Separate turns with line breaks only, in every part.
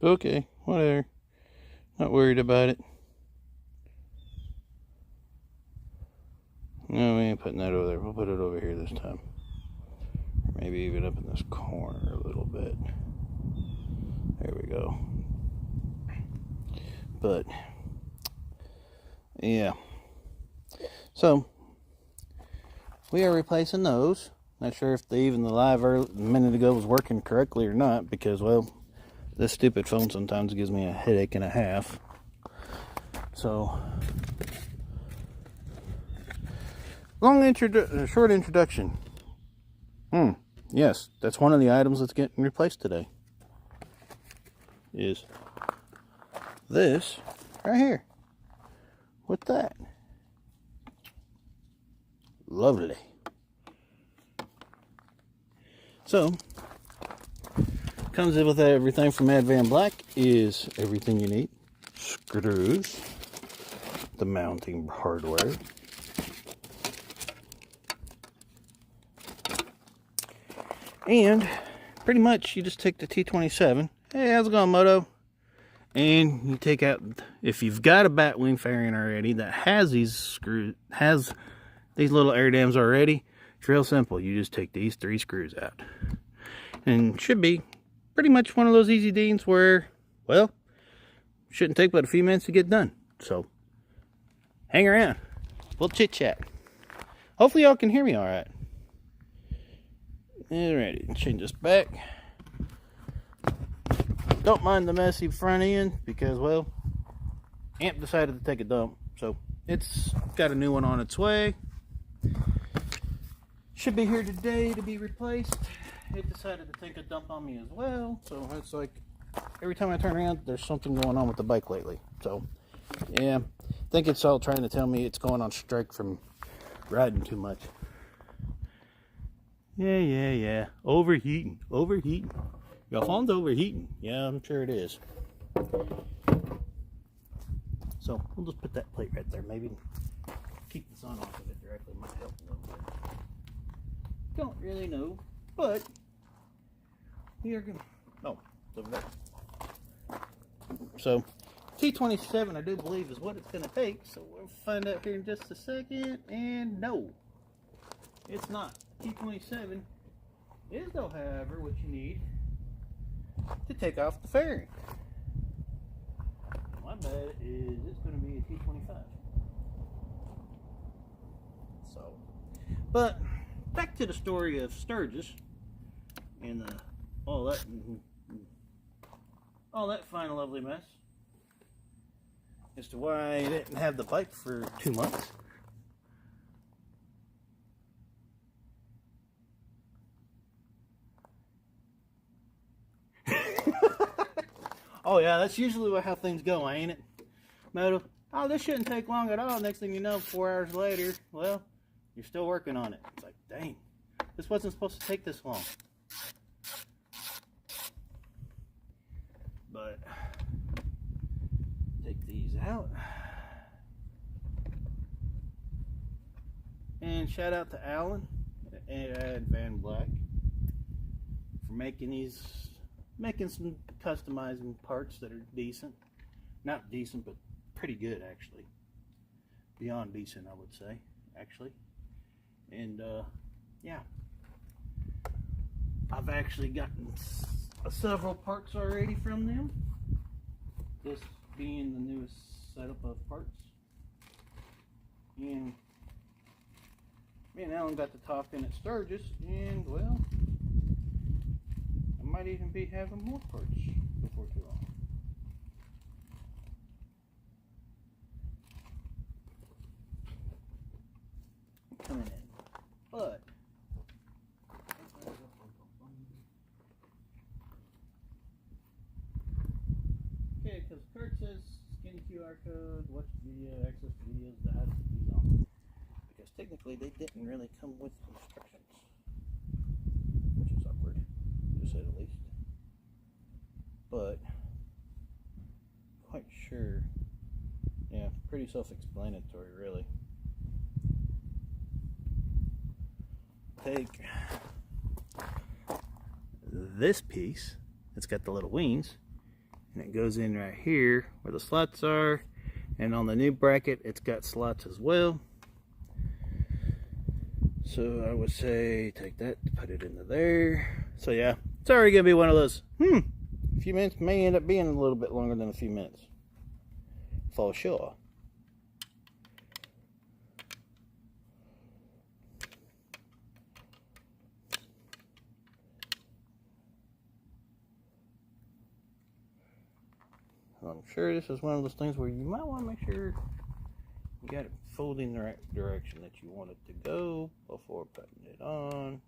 Okay, whatever. Not worried about it. No, we ain't putting that over there. We'll put it over here this time. Or maybe even up in this corner a little bit. There we go. But, yeah. So, we are replacing those. Not sure if even the live a minute ago was working correctly or not, because, well, this stupid phone sometimes gives me a headache and a half. So, short introduction. Yes, that's one of the items that's getting replaced today. Is this right here. With that. Lovely. So, comes in with everything from Mad Van Black. Is everything you need. Screws. The mounting hardware. And pretty much you just take the T27. Hey, how's it going, Moto? And you take out, if you've got a batwing fairing already that has these screws, has these little air dams already, it's real simple. You just take these 3 screws out. And it should be pretty much one of those easy deans where, well, shouldn't take but a few minutes to get done. So, hang around. We'll chit chat. Hopefully y'all can hear me alright. Alrighty, change this back. Don't mind the messy front end because, well, Amp decided to take a dump. So, it's got a new one on its way. Should be here today to be replaced. It decided to take a dump on me as well. So, it's like every time I turn around, there's something going on with the bike lately. So, yeah, I think it's all trying to tell me it's going on strike from riding too much. Yeah. Overheating. Your phone's overheating. Yeah, I'm sure it is. So, we'll just put that plate right there. Maybe keep the sun off of it directly might help a little bit. Don't really know, but we are going to... Oh, it's over there. So, T27, I do believe, is what it's going to take. So, we'll find out here in just a second. And no, it's not. T27 is, though, however, what you need to take off the fairing. My bet is it's going to be a T25. So, but back to the story of Sturgis and all that fine lovely mess as to why I didn't have the bike for 2 months. Oh yeah, that's usually how things go, ain't it? Moto, oh, this shouldn't take long at all. Next thing you know, 4 hours later, well, you're still working on it. It's like, dang, this wasn't supposed to take this long. But, take these out. And shout out to Alan at Van Black for making some customizing parts that are decent. Not decent, but pretty good, actually. Beyond decent, I would say, actually. And, yeah. I've actually gotten several parts already from them. This being the newest setup of parts. And me and Alan got to talking at Sturgis, and, well, I might even be having more parts before too long. Coming in. But okay, because Kurt says scan QR code, watch video, access videos, that has to be on. Because technically they didn't really come with instructions. Which is awkward, to say the least. But quite sure, yeah, pretty self-explanatory, really. Take this piece, it's got the little wings, and it goes in right here where the slots are, and on the new bracket it's got slots as well. So I would say take that, put it into there. So yeah, it's already gonna be one of those a few minutes, may end up being a little bit longer than a few minutes for sure. I'm sure this is one of those things where you might want to make sure you got it folding the right direction that you want it to go before putting it on.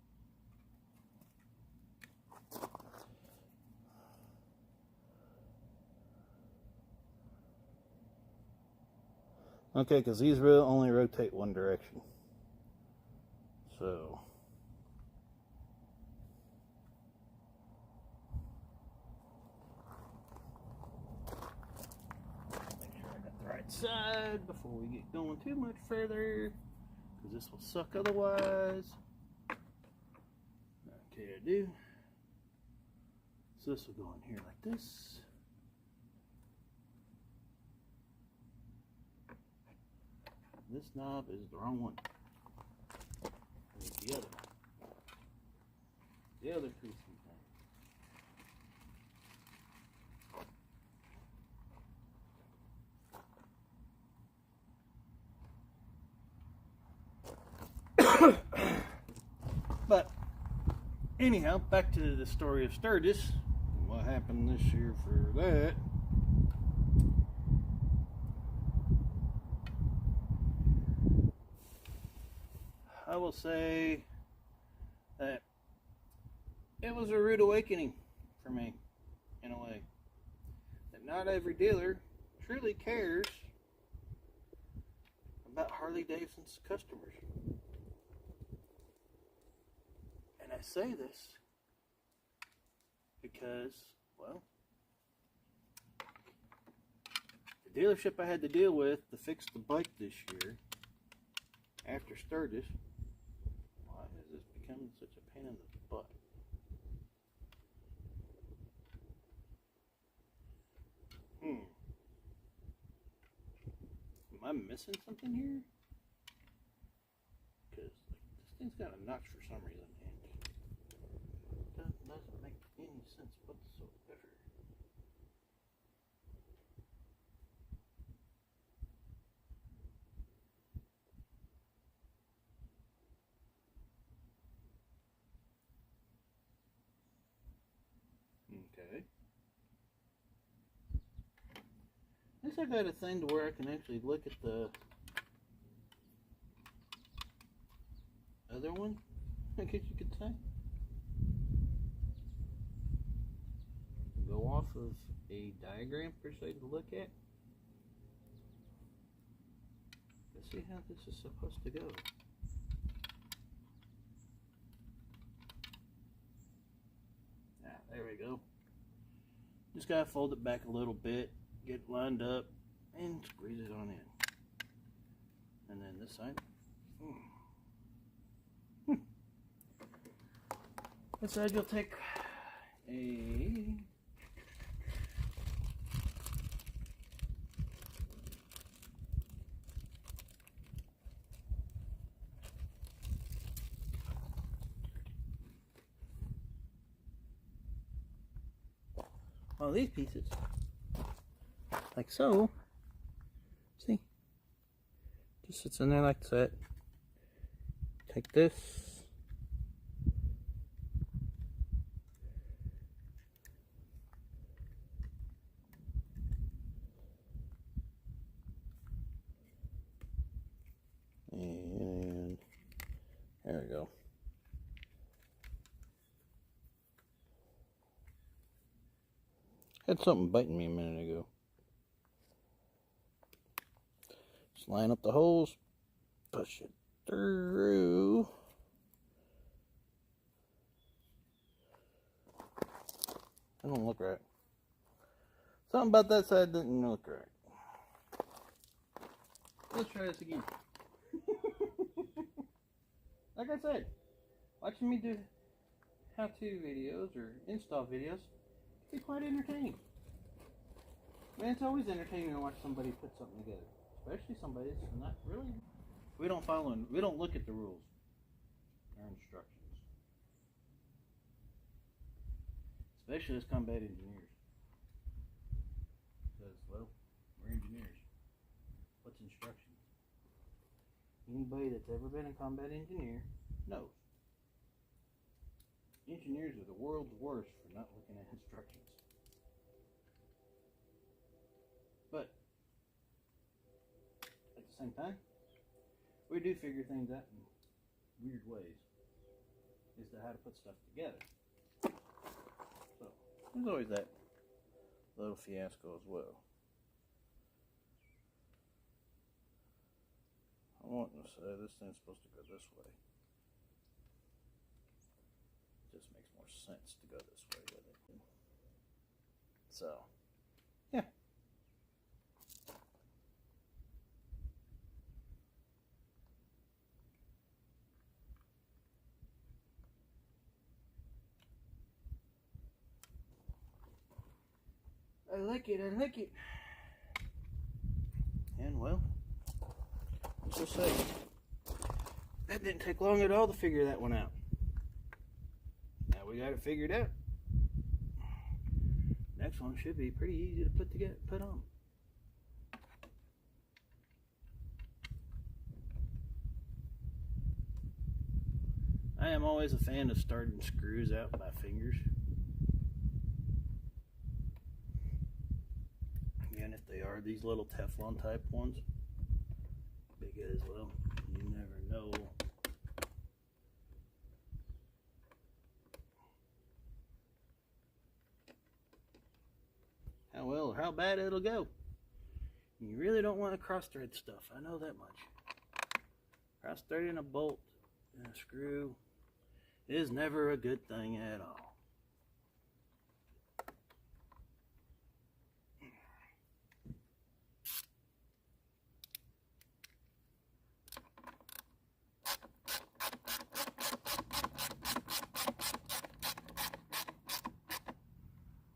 Okay, because these will only rotate one direction. So make sure I got the right side before we get going too much further, because this will suck otherwise. Okay, I do. So this will go in here like this. This knob is the wrong one. There's the other one. The other piece of thing. But anyhow, back to the story of Sturgis. What happened this year for that? I will say that it was a rude awakening for me, in a way. That not every dealer truly cares about Harley Davidson's customers. And I say this because, well, the dealership I had to deal with to fix the bike this year after Sturgis, why has this become such a pain in the butt? Am I missing something here? Because this thing's got a notch for some reason, and it doesn't make any sense whatsoever. Okay. At least I got a thing to where I can actually look at the other one, I guess you could say. Go off of a diagram per se to look at. Let's see how this is supposed to go. There we go. Just gotta fold it back a little bit, get it lined up, and squeeze it on in. And then this side. This side you'll take a all these pieces, like so. See, just sits in there like that. Take this, and there we go. Had something biting me a minute ago. Just line up the holes, push it through. That don't look right. Something about that side didn't look right. Let's try this again. Like I said, watching me do how-to videos or install videos be quite entertaining. Man, it's always entertaining to watch somebody put something together, especially somebody that's not really. We don't look at the rules or instructions, especially as combat engineers. Because, well, we're engineers. What's instructions? Anybody that's ever been a combat engineer knows. Engineers are the world's worst for not looking at instructions. But at the same time, we do figure things out in weird ways as to how to put stuff together. So there's always that little fiasco as well. I want to say this thing's supposed to go this way. It just makes more sense to go this way with it. So, yeah. I like it. And well, let's just say, that didn't take long at all to figure that one out. Now we got it figured out. Next one should be pretty easy to put on. I am always a fan of starting screws out by fingers. Again, if they are these little Teflon type ones, big as well, you never know. How well or how bad it'll go. You really don't want to cross thread stuff, I know that much. Cross threading a bolt and a screw is never a good thing at all.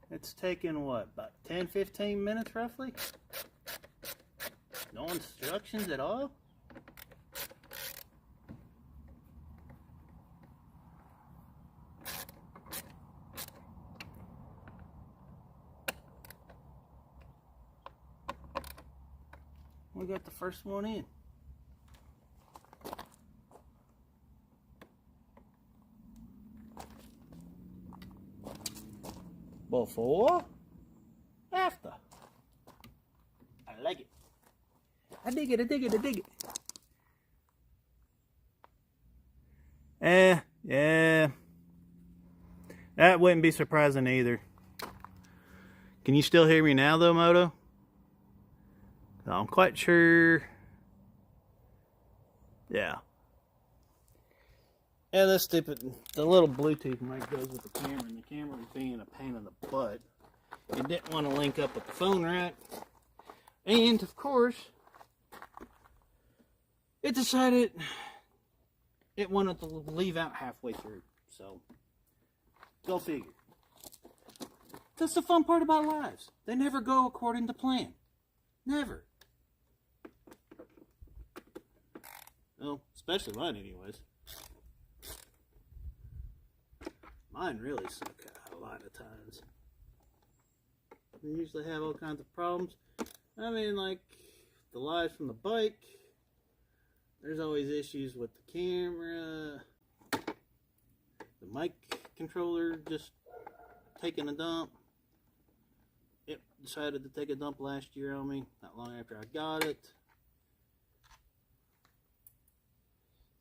It's taken what, about 10-15 minutes roughly? No instructions at all? We got the first one in. Before, after. I like it. I dig it. Yeah. That wouldn't be surprising either. Can you still hear me now though, Moto? I'm quite sure. Yeah. Yeah, that's stupid. The little Bluetooth mic goes with the camera, and the camera was being a pain in the butt. It didn't want to link up with the phone right. And, of course, it decided it wanted to leave out halfway through. So, go figure. That's the fun part about lives. They never go according to plan. Never. Well, especially mine anyways. Mine really suck a lot of times. They usually have all kinds of problems. I mean, like the lives from the bike. There's always issues with the camera. The mic controller just taking a dump. It decided to take a dump last year on me, not long after I got it.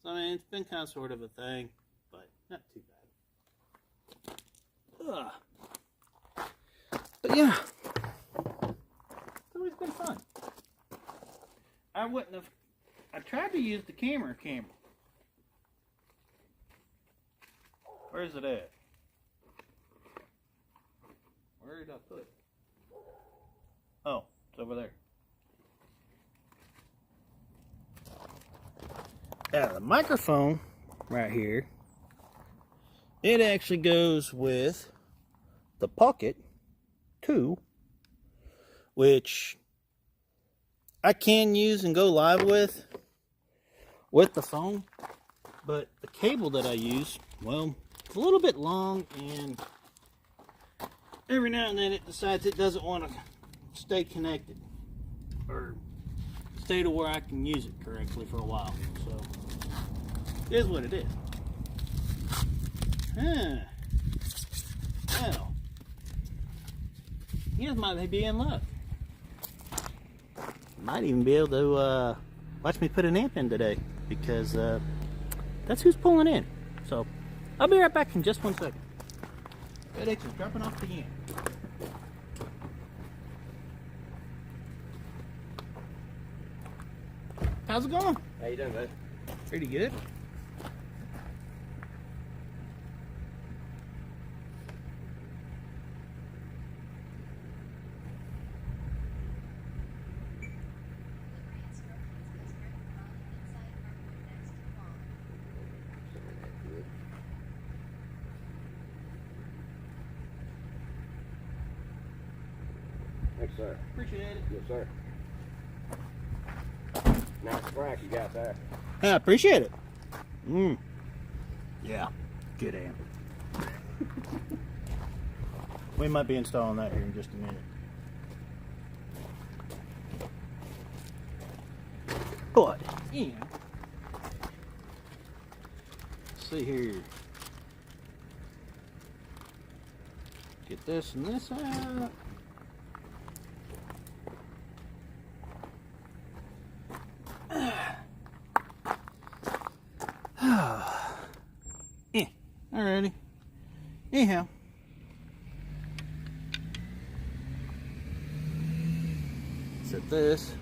So, I mean, it's been kind of sort of a thing, but not too bad. But yeah, it's always been fun. I tried to use the camera. Where's it at? Where did I put it? Oh, it's over there. Yeah, the microphone right here, it actually goes with the Pocket 2 which I can use and go live with the phone, but the cable that I use, well, it's a little bit long, and every now and then it decides it doesn't want to stay connected or stay to where I can use it correctly for a while. So it is what it is. Well, you guys might be in luck. Might even be able to watch me put an amp in today, because that's who's pulling in. So I'll be right back in just 1 second. FedEx is dropping off the amp. How's it going?
How you doing, bud?
Pretty good.
Thanks, sir.
Appreciate it.
Yes, sir. Nice crack you got there.
I appreciate it. Yeah, good amp. We might be installing that here in just a minute. But, yeah. Let's see here. Get this and this out. Alrighty. Anyhow. Set this.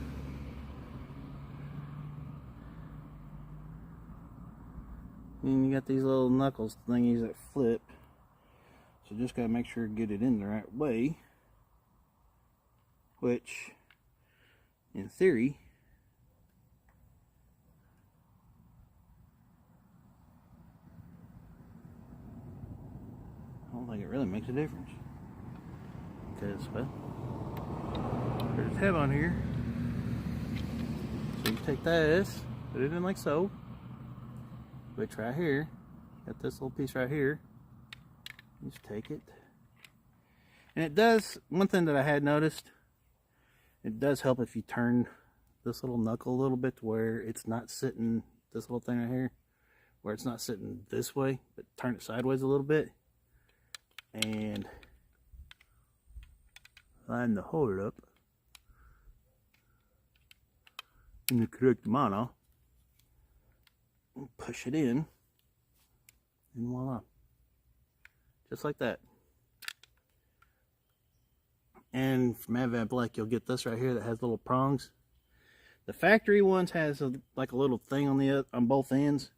And you got these little knuckles thingies that flip. So just gotta make sure to get it in the right way. Which, in theory, I don't think it really makes a difference, because, well, there's a tab on here, so you take this, put it in like so, which right here, got this little piece right here, you just take it, and it does, one thing that I had noticed, it does help if you turn this little knuckle a little bit to where it's not sitting, this little thing right here, where it's not sitting this way, but turn it sideways a little bit. And line the hole up in the correct manner, and push it in, and voila, just like that. And from Advent Black, you'll get this right here that has little prongs. The factory ones has like a little thing on both ends,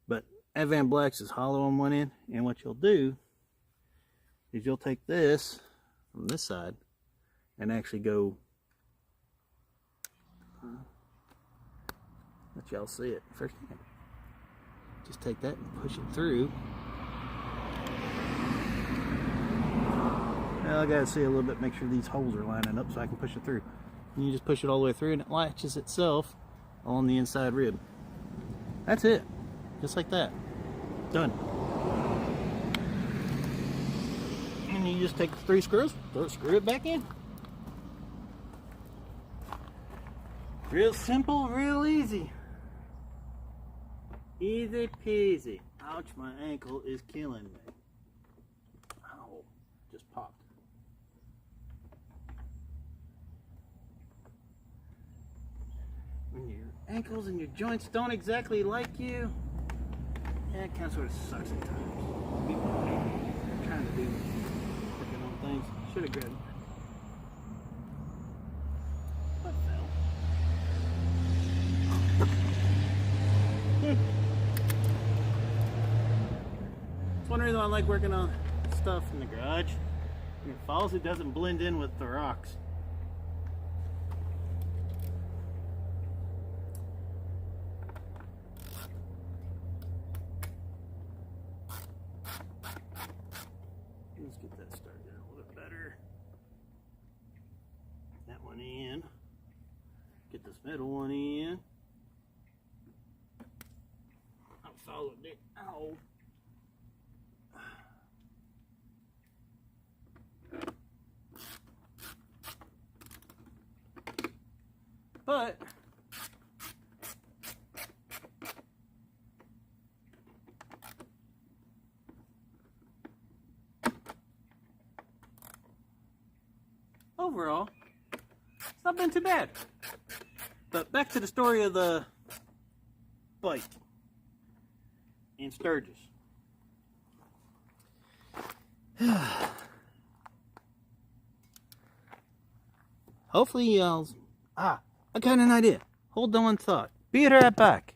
but Advent Black's is hollow on one end. And what you'll do is you'll take this from this side and actually go, let y'all see it firsthand. Just take that and push it through. Now I gotta see a little bit, make sure these holes are lining up so I can push it through. And you just push it all the way through and it latches itself on the inside rib. That's it. Just like that. Done. And you just take the 3 screws, screw it back in. Real simple, real easy. Easy peasy. Ouch, my ankle is killing me. Ow, just popped. When your ankles and your joints don't exactly like you, yeah, it kind of sort of sucks at times. I'm trying to do working on things. Should have grabbed it. What fell? That's one reason I like working on stuff in the garage. When it falls, it doesn't blend in with the rocks. Let's get that started a little bit better. That this middle one in. I followed it out. But overall, it's not been too bad. But back to the story of the bike in Sturgis. Hopefully, I got an idea. Hold on one thought. Be right back.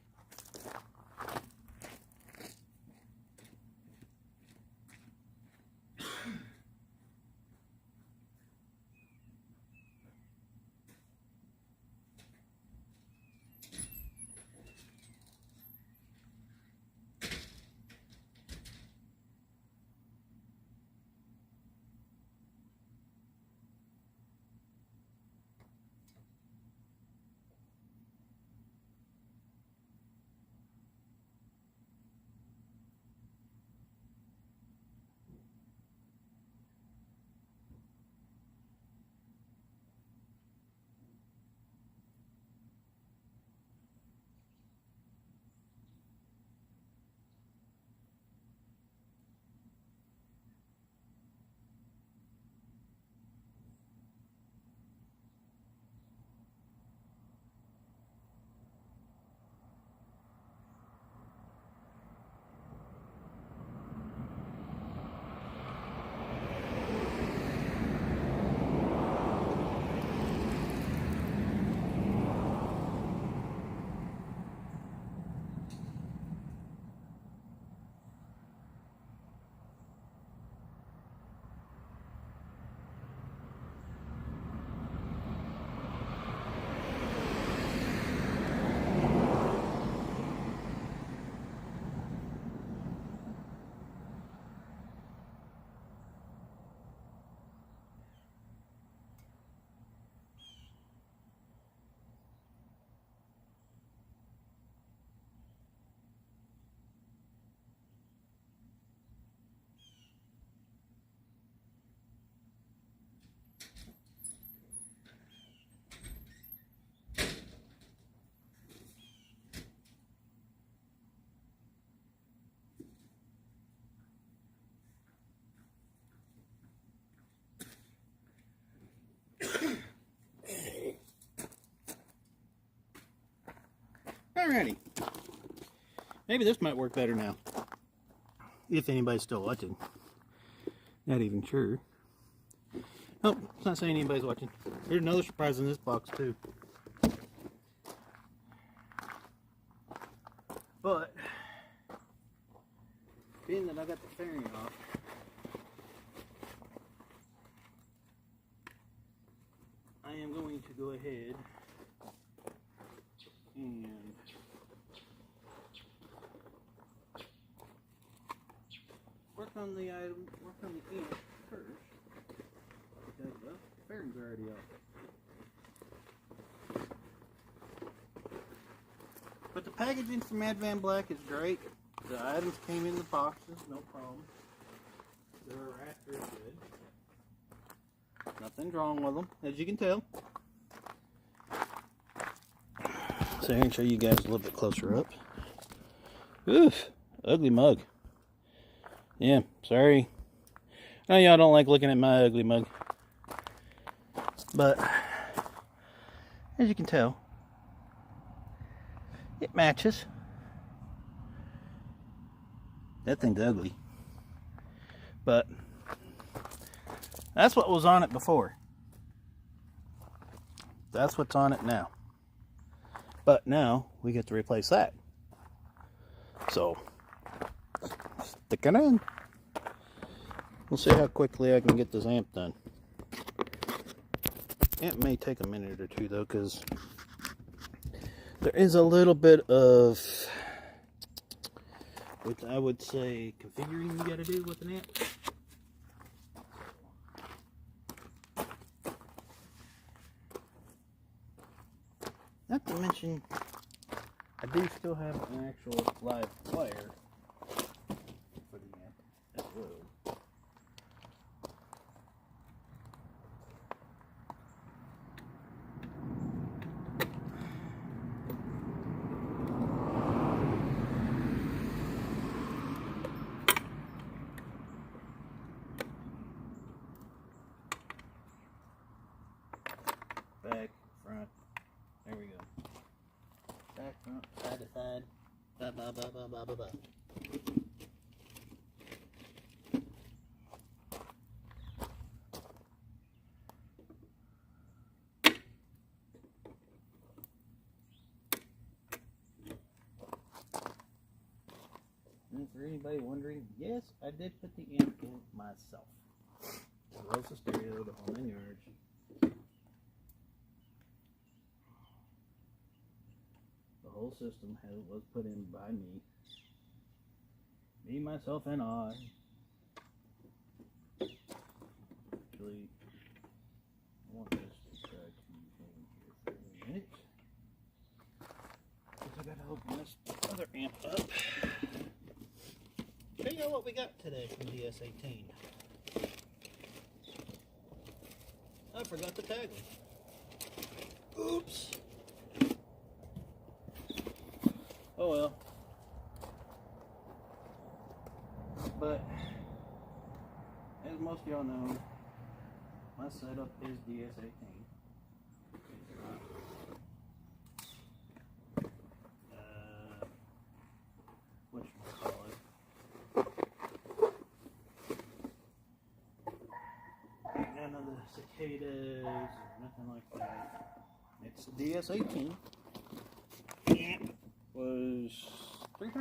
Alrighty. Maybe this might work better now. If anybody's still watching. Not even sure. Nope, it's not saying anybody's watching. There's another surprise in this box too. But, being that I got the fairing off, I am going to go ahead and work on the item, work on the ink first, because the fairing's already off. But the packaging from Mad Van Black is great. The items came in the boxes, no problem. They're wrapped very good. Nothing's wrong with them, as you can tell. So here, I can show you guys a little bit closer up. Oof, ugly mug. Yeah, sorry. I know y'all don't like looking at my ugly mug. But, as you can tell, it matches. That thing's ugly. But, that's what was on it before. That's what's on it now. But now, we get to replace that. So, stick it in. We'll see how quickly I can get this amp done. It may take a minute or two though, because there is a little bit of, what I would say, configuring you gotta do with an amp. Not to mention, I do still have an actual live wire for the amp as well. Back, front, there we go. Back, front, side to side, ba ba ba ba ba ba ba. And for anybody wondering, yes, I did put the amp in myself. As well as the stereo, the whole 9 yards. The whole system was put in by me. Me, myself, and I. Actually, I want this to try to hang here for a minute. Because I gotta open this other amp up. Tell you what we got today from DS18. I forgot to tag them. Oops. Oh well. But as most of y'all know, my setup is DS18. Whatchamacallit. None of the cicadas or nothing like that. It's the DS18. Amp was $350.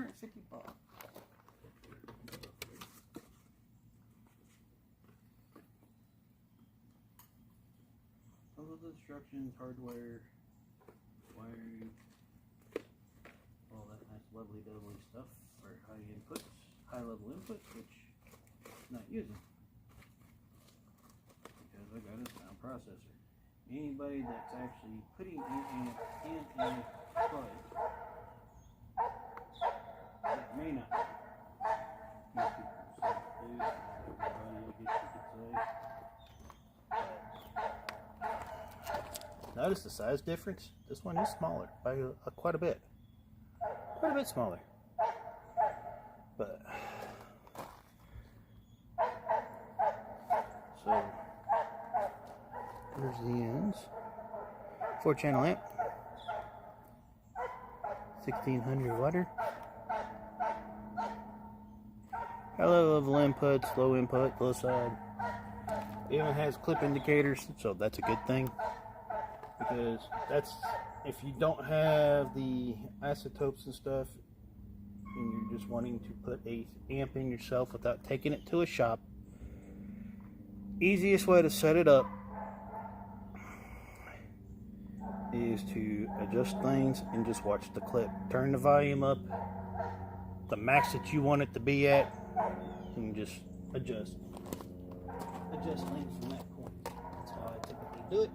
All of the instructions, hardware, wiring, all that nice lovely doubly stuff for high inputs, high level inputs, which I'm not using because I got a sound processor. Anybody that's actually putting an amp in a plug that may not most people say, please, everybody will get you could say. Notice the size difference. This one is smaller by quite a bit. Quite a bit smaller. But so there's the ends. 4-channel amp. 1600 watt. High level inputs, low input, low side. It even has clip indicators, so that's a good thing. Because that's, if you don't have the isotopes and stuff, and you're just wanting to put a amp in yourself without taking it to a shop, easiest way to set it up is to adjust things and just watch the clip. Turn the volume up, the max that you want it to be at, and just adjust things from that point. That's how I typically do it.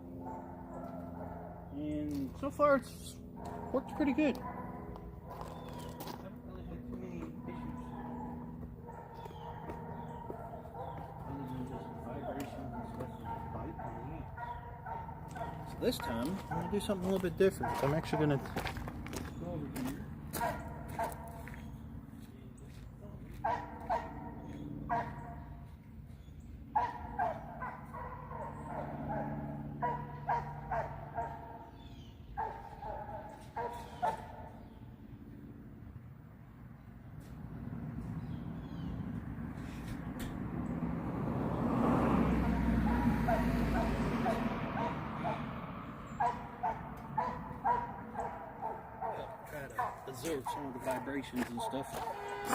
And so far it's worked pretty good. Haven't really had too many issues. Other than just vibrations and stuff from the pipe and the amp. So this time I'm gonna do something a little bit different. I'm actually gonna go over here. Absorb some of the vibrations and stuff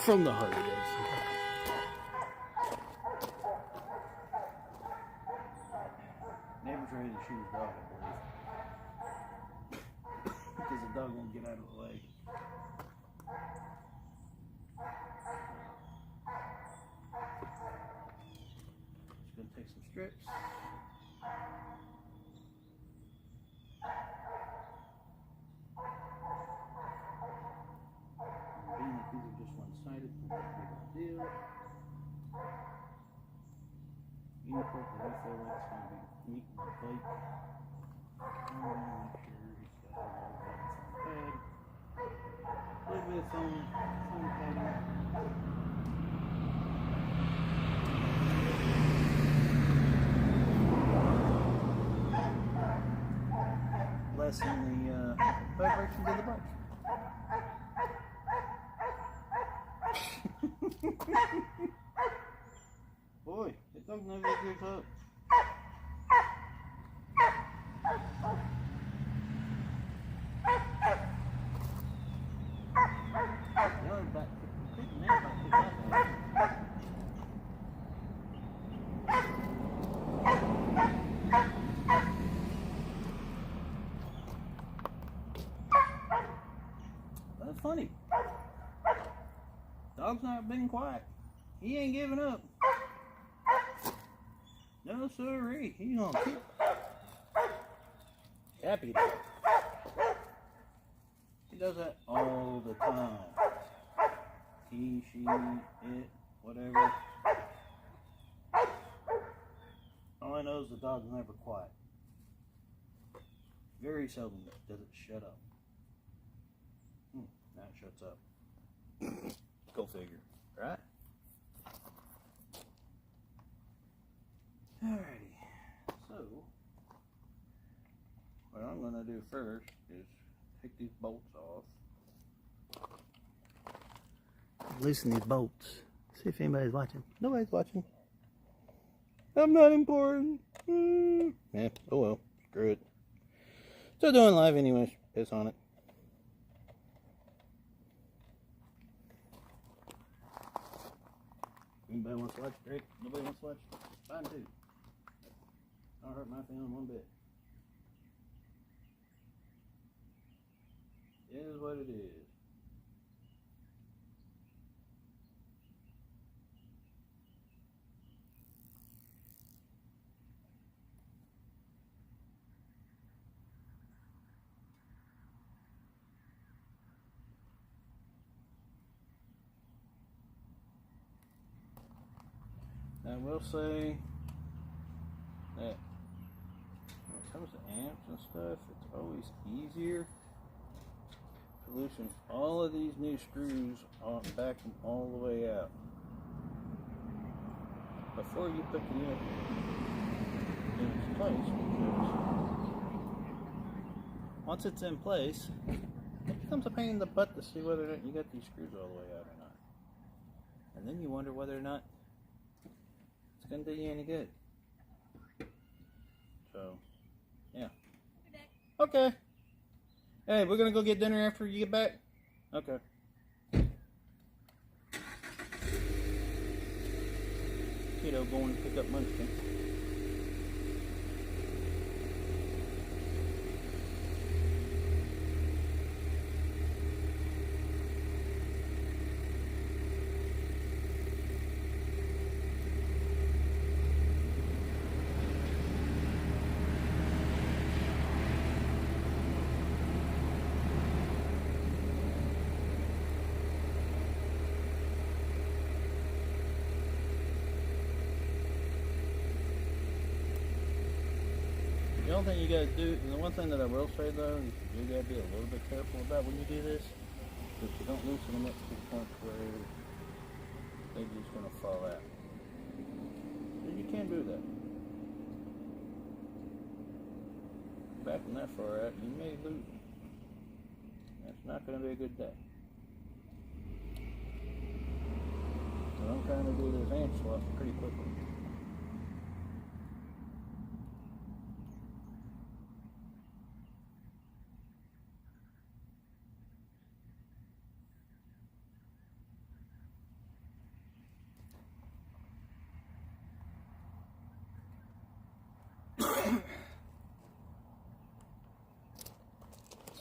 from the hard disk. Never trying to shoot a dog, I believe. Because the dog won't get out of the way. Just gonna take some strips. deal. Any put that I feel like it's going to be meeting the plate. I'm going to make sure it's got a little bit of foam pad. A little bit of foam padding. Lessen the vibration to the bike. Boy, it don't know what goes up. That's funny. Dog's not being quiet. He ain't giving up. No sirree. He's gonna keep happy. He does that all the time. He, she, it, whatever. All I know is the dog's never quiet. Very seldom does it shut up. Now it shuts up. Go figure, right? Alrighty, so what I'm going to do first is take these bolts off. Loosen these bolts. See if anybody's watching. Nobody's watching. I'm not important. Yeah, oh well, screw it. Still doing live anyways, piss on it. Anybody wants to watch? Great. Nobody wants to watch? Fine too. Don't hurt my feeling one bit. It is what it is. I will say that when it comes to amps and stuff, it's always easier to loosen all of these new screws on, back them all the way out before you put the unit in its place, because once it's in place, it becomes a pain in the butt to see whether or not you got these screws all the way out or not. And then you wonder whether or not it's going to do you any good. So, yeah. Okay. Hey, we're going to go get dinner after you get back? Okay. Kiddo going to pick up Munchkin. The only thing you gotta do, and the one thing that I will say though, is you gotta be a little bit careful about when you do this, because you don't loosen them up to the point where they're just gonna fall out. And you can't do that. Backing that far out, you may lose them. That's not gonna be a good day. So I'm trying to do this amp swap pretty quickly.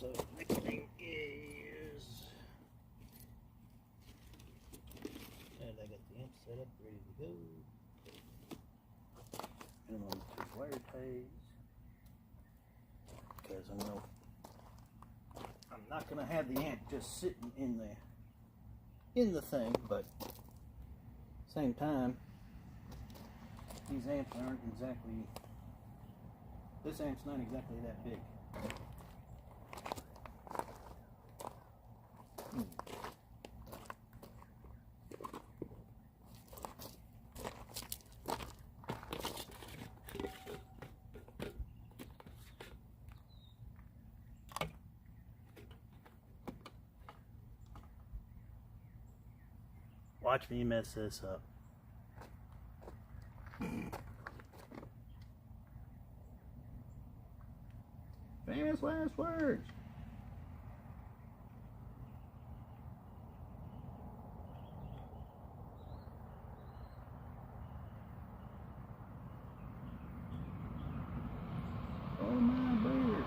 So next thing is, and I got the amp set up, ready to go. And I'm on 2 wire ties, because I know I'm not gonna have the amp just sitting in the thing, but Same time, these amps aren't exactly, this amp's not exactly that big. Watch me mess this up. Famous last words. Oh my bird.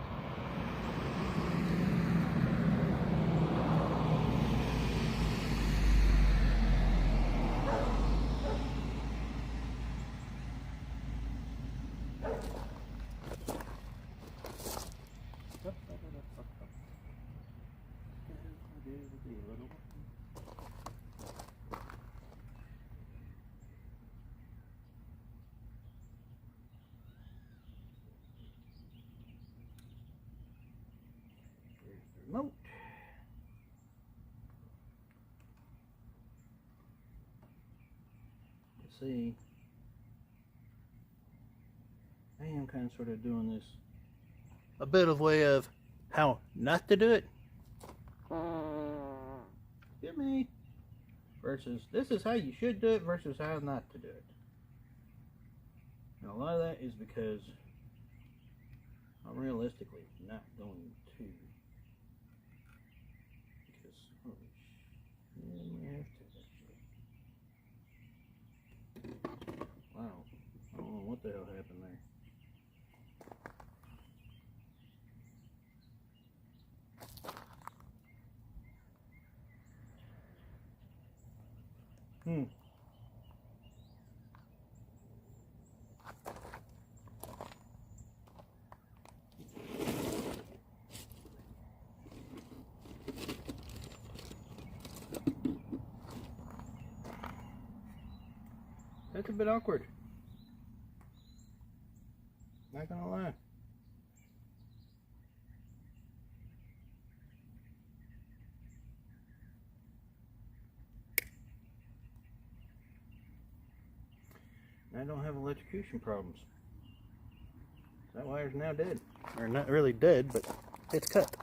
Remote. You see, I am kind of sort of doing this a bit of way of how not to do it. Get me? Versus this is how you should do it versus how not to do it. Now a lot of that is because I'm realistically not going to. Because holy shit, we have to that shit. Wow. I don't know what the hell happened there. That's a bit awkward. Not gonna lie. I don't have electrocution problems. That wire's now dead. Or not really dead, but it's cut.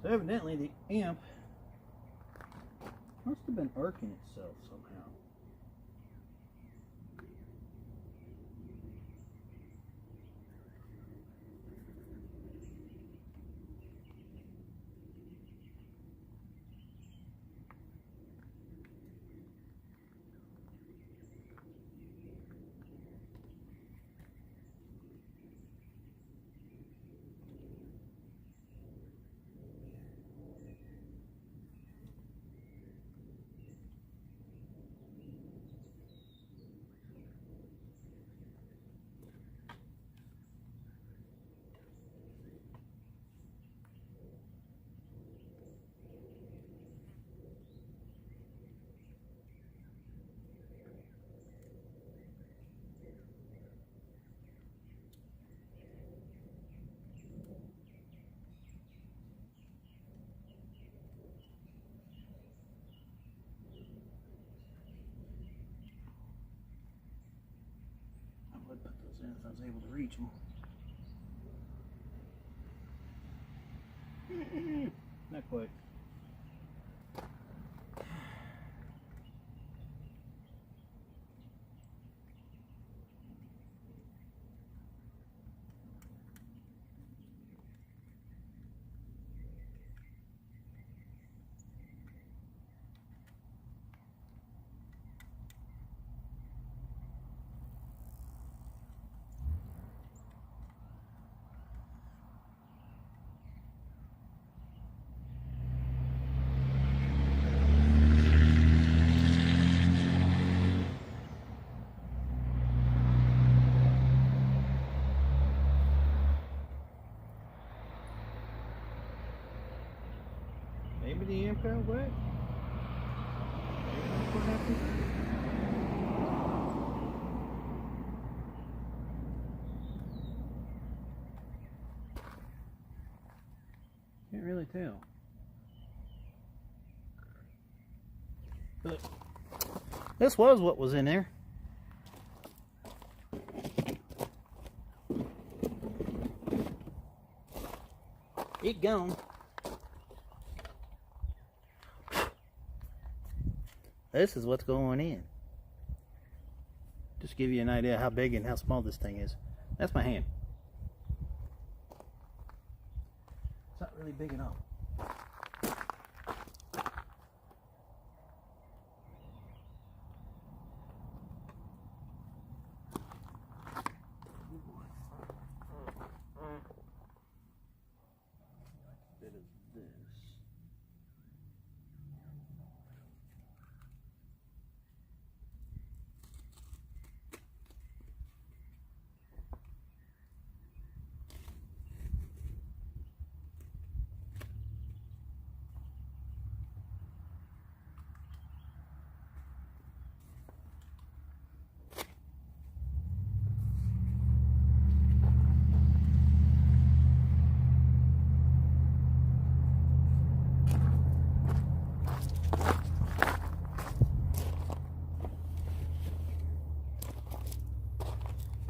So evidently the amp must have been arcing itself somehow. I would put those in if I was able to reach them. Not quite. Maybe the amp got wet? That's what happened? Can't really tell. But this was what was in there. It gone. This is what's going in. Just to give you an idea how big and how small this thing is. That's my hand. It's not really big at all.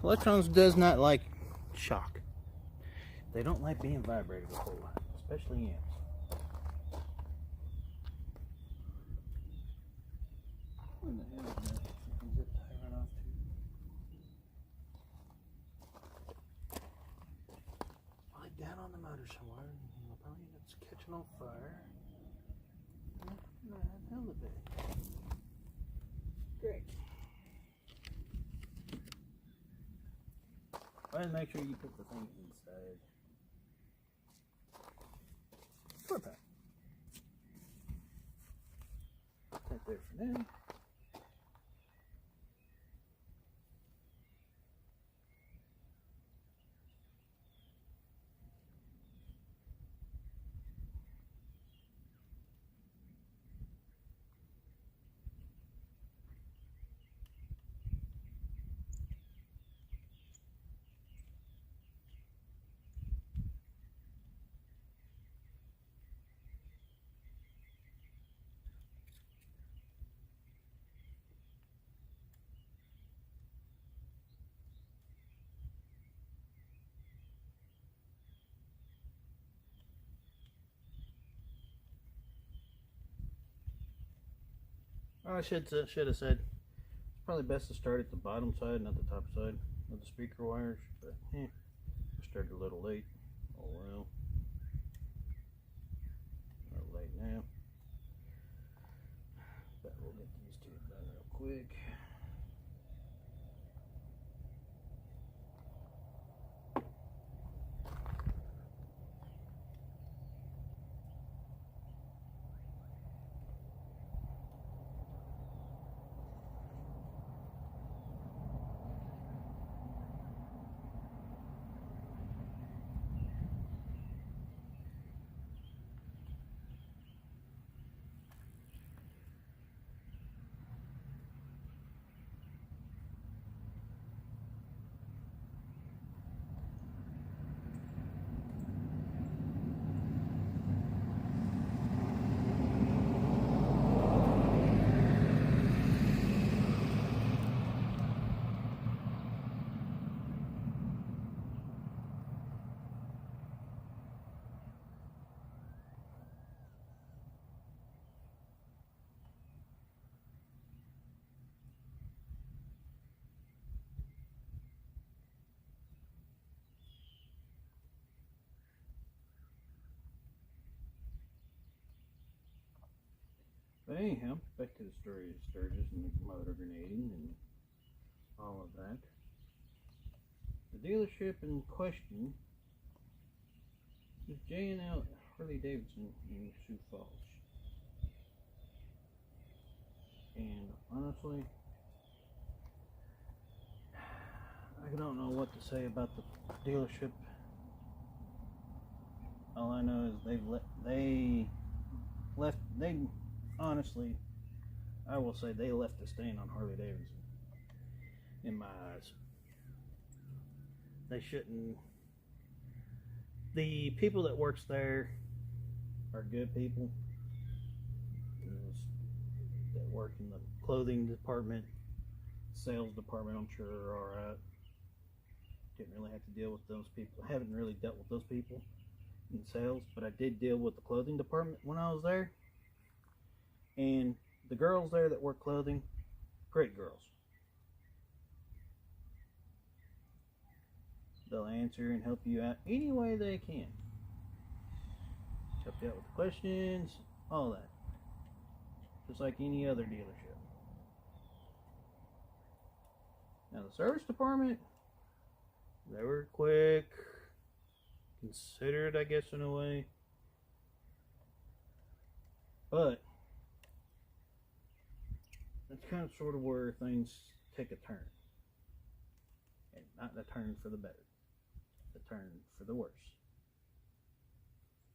Electrons does not like shock. They don't like being vibrated a whole lot, especially amps. Where the hell is that zip tie run off to? Probably down on the motor somewhere. Probably it's catching on fire. Where the hell is it? Great. And make sure you put the thing inside. Perfect. Put that there for now. I should have said it's probably best to start at the bottom side, not the top side of the speaker wires. But I started a little late. Oh well. A little late now. But we'll get these two done real quick. But anyhow, back to the story of Sturgis and the motor grenading and all of that. The dealership in question is J&L Harley Davidson in Sioux Falls. And honestly, I don't know what to say about the dealership. All I know is they left. They honestly, I will say they left a stain on Harley Davidson. In my eyes, they shouldn't. The people that works there are good people. Those that work in the clothing department, sales department, I'm sure are alright. Didn't really have to deal with those people. I haven't really dealt with those people in sales, but I did deal with the clothing department when I was there. And the girls there that work clothing, great girls. They'll answer and help you out any way they can. Help you out with the questions, all that. Just like any other dealership. Now the service department, they were quick, considerate, I guess, in a way. But that's kind of sort of where things take a turn. And not a turn for the better. A turn for the worse.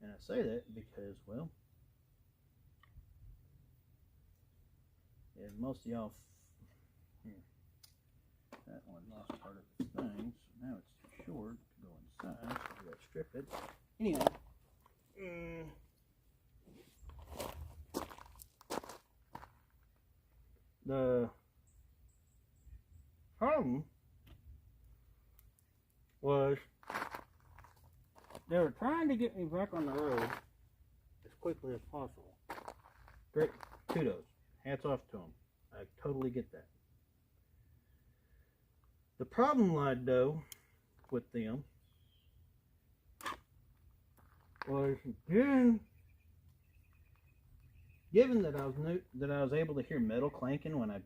And I say that because, well, yeah, most of y'all, that one lost part of its thing, so now it's too short to go inside, so we gotta strip it. Anyway, the problem was they were trying to get me back on the road as quickly as possible. Great, kudos, hats off to them. I totally get that. The problem lied though with them was given that I was able to hear metal clanking when I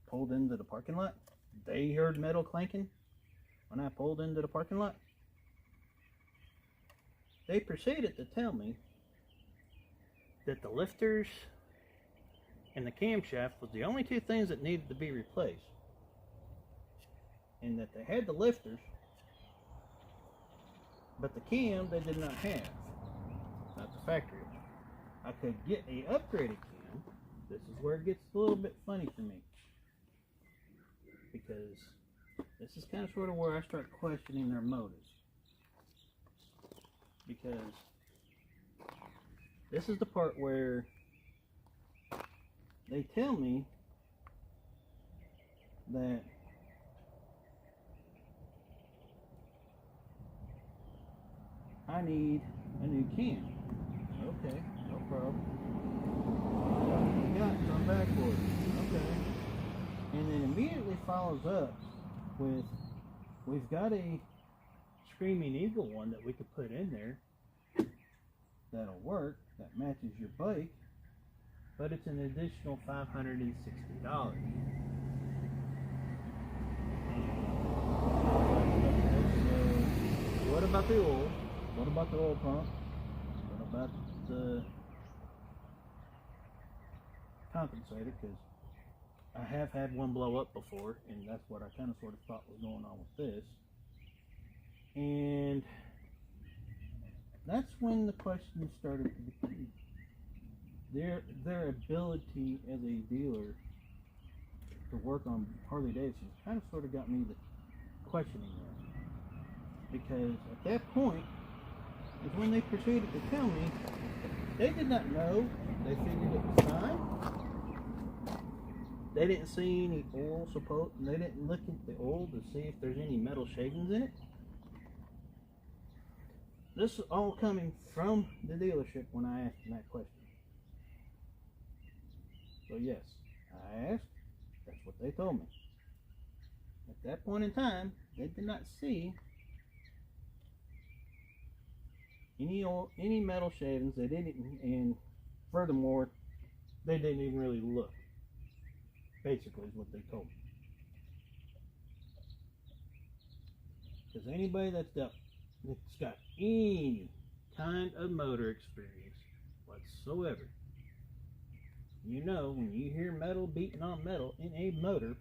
pulled into the parking lot. They heard metal clanking when I pulled into the parking lot. They proceeded to tell me that the lifters and the camshaft was the only two things that needed to be replaced. And that they had the lifters, but the cam they did not have. Not the factory one. I could get a upgraded cam. This is where it gets a little bit funny for me. Because this is kind of sort of where I start questioning their motives. Because this is the part where they tell me that I need a new cam. Okay, no problem. Come back for it. Okay. And then immediately follows up with, we've got a Screaming Eagle one that we could put in there that'll work, that matches your bike, but it's an additional $560. What about the oil? What about the oil pump? What about the compensator? Because I have had one blow up before, and that's what I kind of sort of thought was going on with this. And that's when the question started to become their ability as a dealer to work on Harley Davidson kind of sort of got me the questioning that. Because at that point is when they proceeded to tell me they did not know. They figured it was fine. They didn't see any oil they didn't look at the oil to see if there's any metal shavings in it. This is all coming from the dealership when I asked them that question. So yes, I asked. That's what they told me. At that point in time, they did not see any metal shavings. They didn't, and furthermore, they didn't even really look. Basically, is what they told me. Because anybody that's got any kind of motor experience whatsoever, you know, when you hear metal beating on metal in a motor,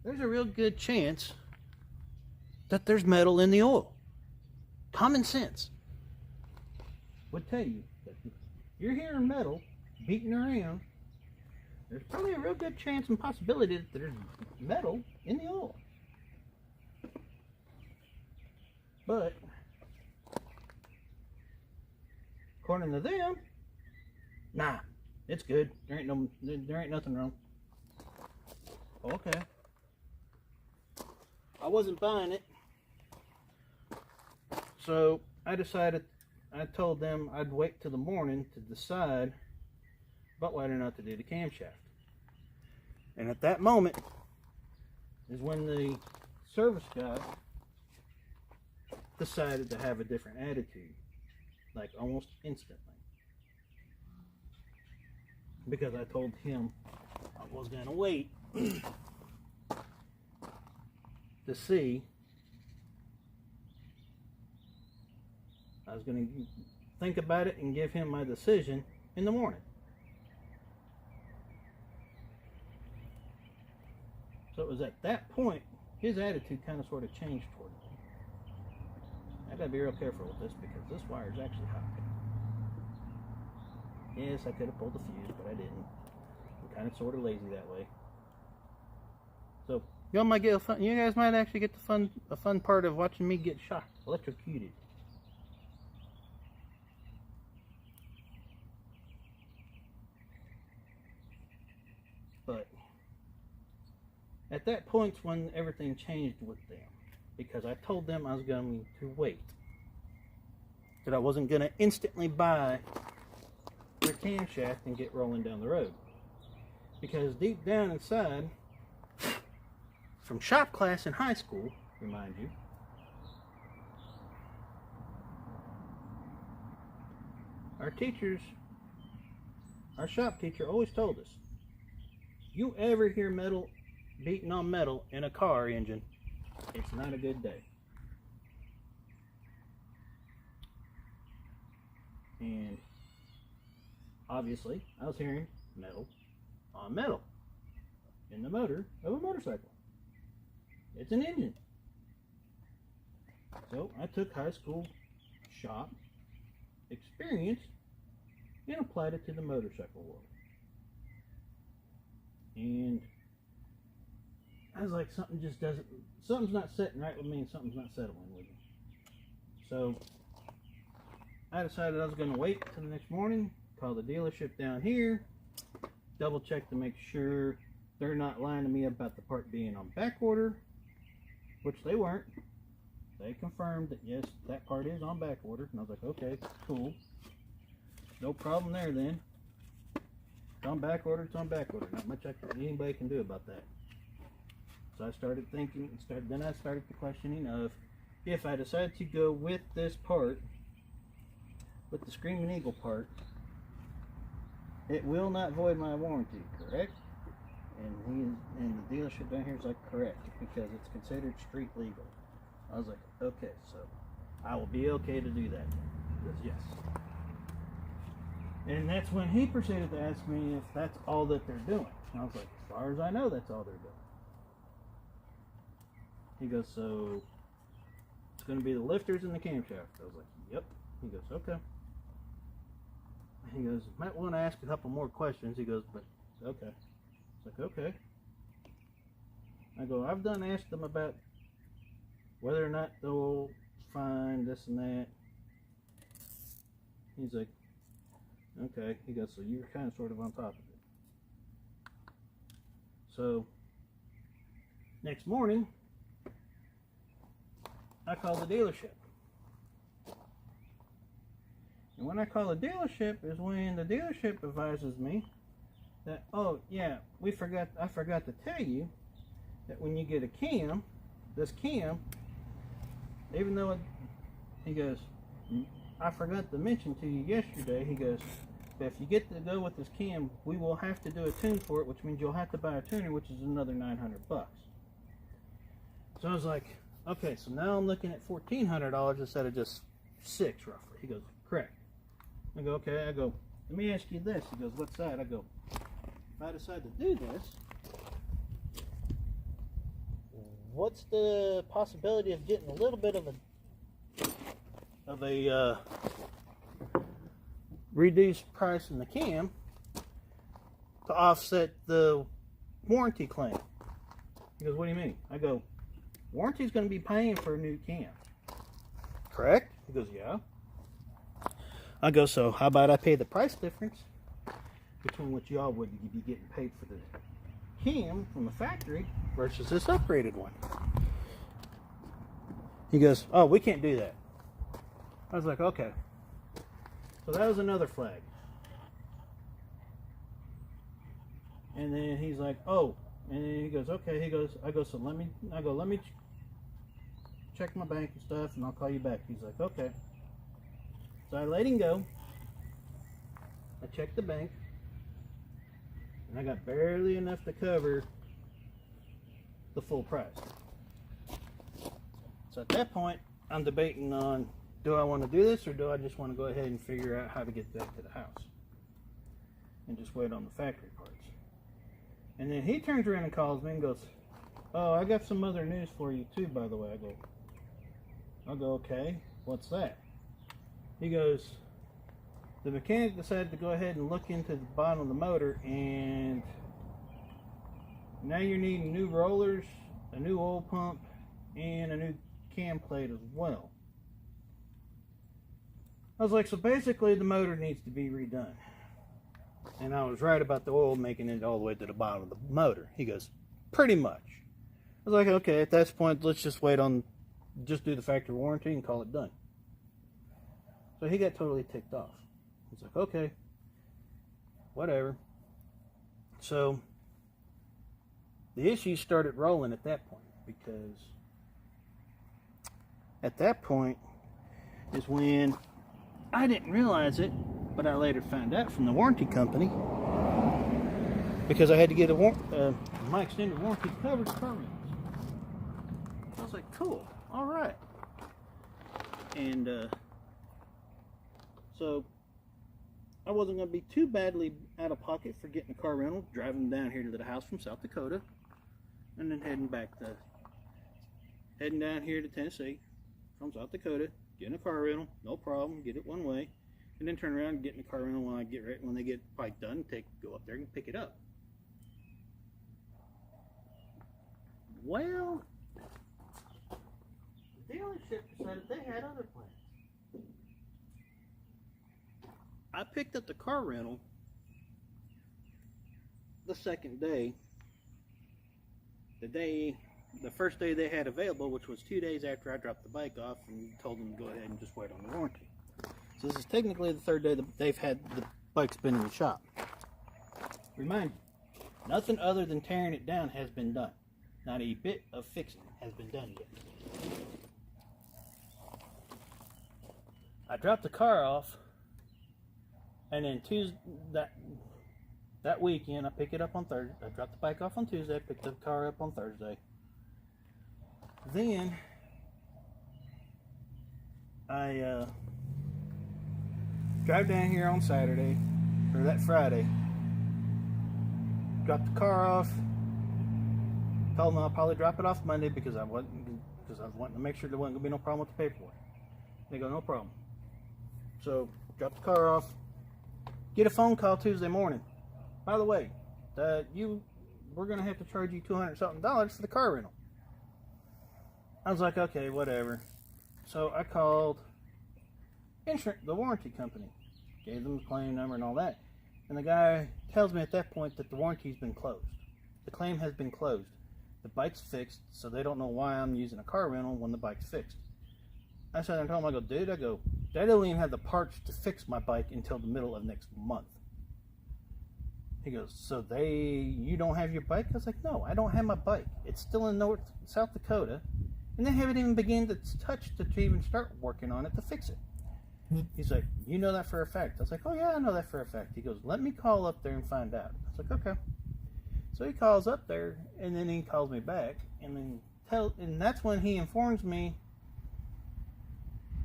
there's a real good chance that there's metal in the oil. Common sense. would tell you that if you're hearing metal beating around, there's probably a real good chance and possibility that there's metal in the oil. But according to them, nah, it's good. There ain't nothing wrong. Okay. I wasn't buying it. So I told them I'd wait till the morning to decide about whether or not to do the camshaft. And at that moment is when the service guy decided to have a different attitude, like almost instantly. Because I told him I was going to wait to see. I was going to think about it and give him my decision in the morning. So it was at that point his attitude kind of sort of changed toward me. I gotta be real careful with this because this wire is actually hot. Yes, I could have pulled the fuse, but I didn't. I'm kind of sort of lazy that way. So y'all might get you guys might actually get a fun part of watching me get shocked, electrocuted. But at that point when everything changed with them, because I told them I was going to wait, that I wasn't going to instantly buy their camshaft and get rolling down the road. Because deep down inside, from shop class in high school, remind you, our shop teacher always told us, you ever hear metal beating on metal in a car engine, it's not a good day. And obviously, I was hearing metal on metal in the motor of a motorcycle. It's an engine. So I took high school shop experience and applied it to the motorcycle world. And I was like, something's not sitting right with me and something's not settling with me. So I decided I was going to wait till the next morning, call the dealership down here, double check to make sure they're not lying to me about the part being on back order, which they weren't. They confirmed that yes, that part is on back order, and I was like, okay, cool. No problem there then. It's on back order, it's on back order. Not much anybody can do about that. So I started thinking, then I started the questioning of, if I decide to go with this part, with the Screaming Eagle part, it will not void my warranty, correct? And the dealership down here is like, correct, because it's considered street legal. I was like, okay, so I will be okay to do that. He goes, yes. And that's when he proceeded to ask me if that's all that they're doing. And I was like, as far as I know, that's all they're doing. He goes, so it's going to be the lifters and the camshaft. I was like, yep. He goes, okay. He goes, might want to ask a couple more questions. He goes, but okay. It's like, okay. I go, I've done asked them about whether or not they'll find this and that. He's like, okay. He goes, so you're kind of sort of on top of it. So next morning, I call the dealership. And when I call the dealership is when the dealership advises me that, oh yeah, I forgot to tell you that when you get a cam, this cam, even though he goes, I forgot to mention to you yesterday, he goes, but if you get to go with this cam, we will have to do a tune for it, which means you'll have to buy a tuner, which is another $900. So I was like, okay, so now I'm looking at $1,400 instead of just $6 roughly. He goes, correct. I go, okay. I go, let me ask you this. He goes, what's that? I go, if I decide to do this, what's the possibility of getting a little bit of a reduced price in the cam to offset the warranty claim. He goes, what do you mean? I go, warranty's going to be paying for a new cam, correct? He goes, yeah. I go, so how about I pay the price difference between what y'all would be getting paid for the cam from the factory versus this upgraded one? He goes, oh, we can't do that. I was like, okay. So that was another flag. And then he's like, oh, and then he goes, okay. He goes, I go, so let me check my bank and stuff, and I'll call you back. He's like, okay. So I let him go. I checked the bank, and I got barely enough to cover the full price. So at that point, I'm debating on, do I want to do this, or do I just want to go ahead and figure out how to get back to the house and just wait on the factory parts? And then he turns around and calls me and goes, oh, I got some other news for you too, by the way. I go, okay, what's that? He goes, the mechanic decided to go ahead and look into the bottom of the motor, and now you're needing new rollers, a new oil pump, and a new cam plate as well. I was like, so basically the motor needs to be redone. And I was right about the oil making it all the way to the bottom of the motor. He goes, pretty much. I was like, okay, at that point, let's just wait on, just do the factory warranty and call it done. So he got totally ticked off. He's like, okay, whatever. So the issues started rolling at that point, because at that point is when I didn't realize it, but I later found out from the warranty company, because I had to get a my extended warranty covered car rentals. I was like, cool, all right. And so I wasn't going to be too badly out of pocket for getting a car rental, driving down here to the house from South Dakota, and then heading down here to Tennessee from South Dakota, getting a car rental, no problem, get it one way, and then turn around and get in a car rental when they get bike done, go up there and pick it up. Well, the dealership decided they had other plans. I picked up the car rental the second day, the first day they had available, which was 2 days after I dropped the bike off and told them to go ahead and just wait on the warranty. So this is technically the third day that they've had the bike's been in the shop. Remind you, nothing other than tearing it down has been done. Not a bit of fixing has been done yet. I dropped the car off, and then that weekend I picked it up on Thursday. I dropped the bike off on Tuesday, picked the car up on Thursday. Then I drive down here on Saturday, or that Friday, dropped the car off, told them I'll probably drop it off Monday because I was wanting to make sure there wasn't going to be no problem with the paperwork. They go, no problem. So, drop the car off, get a phone call Tuesday morning. By the way, we're going to have to charge you $200-something for the car rental. I was like, okay, whatever. So I called the warranty company, gave them the claim number and all that. And the guy tells me at that point that the warranty's been closed. The claim has been closed. The bike's fixed, so they don't know why I'm using a car rental when the bike's fixed. I said, I told him, dude, they don't even have the parts to fix my bike until the middle of next month. He goes, so you don't have your bike? I was like, no, I don't have my bike. It's still in South Dakota, and they haven't even begun to touch to even start working on it to fix it. He's like, you know that for a fact? I was like, oh yeah, I know that for a fact. He goes, let me call up there and find out. I was like, okay. So he calls up there, and then he calls me back, and that's when he informs me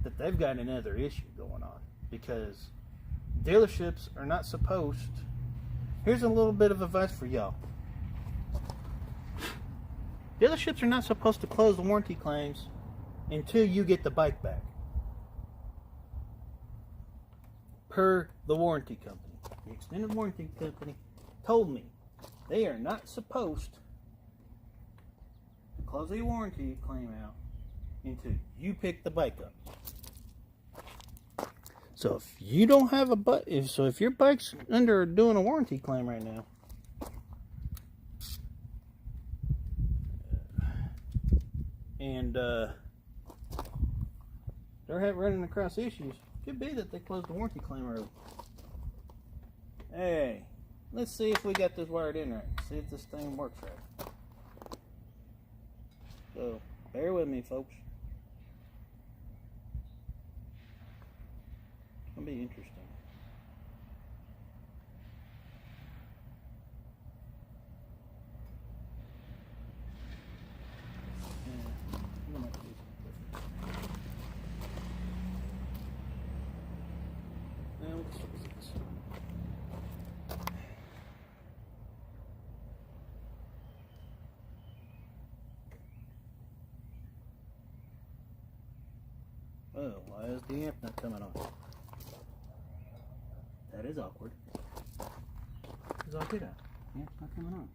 that they've got another issue going on, because dealerships are not supposed. Here's a little bit of advice for y'all. Dealerships are not supposed to close the warranty claims until you get the bike back. per the warranty company. The extended warranty company told me they are not supposed to close a warranty claim out until you pick the bike up. So if you don't have a if your bike's under doing a warranty claim right now, and they're running across issues, could be that they closed the warranty claim early. Hey, let's see if we got this wired in right. See if this thing works right. So bear with me, folks. It's gonna be interesting. Oh, why is the amp not coming on? That is awkward. Because I did that. The amp's not coming on.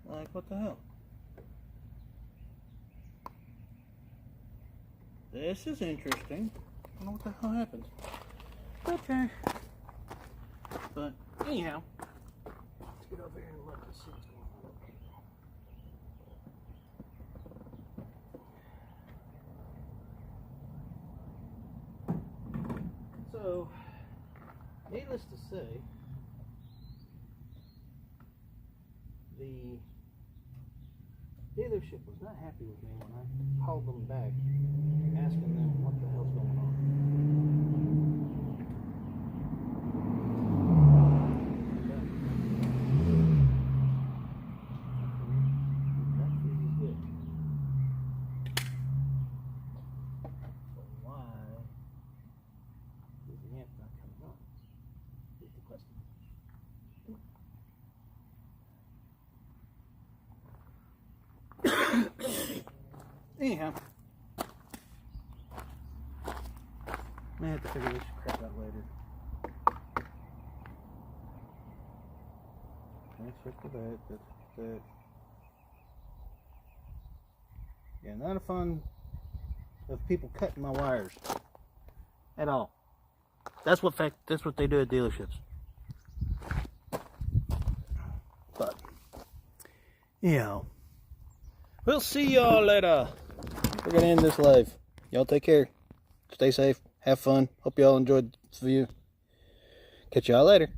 Like, what the hell? This is interesting. I don't know what the hell happened. Okay. But, anyhow. Let's get over here and look and see what's going on. So, needless to say, the dealership was not happy with me when I called them back asking them what the hell's going on. That freezes good. But why is the amp not coming on? Is the question. Anyhow, I have to figure this crap out later. That's for that. That's that. Yeah, not a fun of people cutting my wires at all. That's what they do at dealerships. But yeah. We'll see y'all later. We're gonna end this live. Y'all take care. Stay safe. Have fun. Hope y'all enjoyed this view. Catch y'all later.